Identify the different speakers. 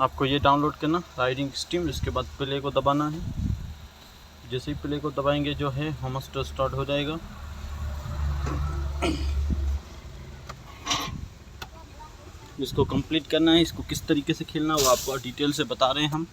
Speaker 1: आपको ये डाउनलोड करना राइडिंग स्टीम, इसके बाद प्ले को दबाना है। जैसे ही प्ले को दबाएंगे जो है होमस्टर स्टार्ट हो जाएगा। इसको कंप्लीट करना है, इसको किस तरीके से खेलना वो आपको डिटेल से बता रहे हैं हम।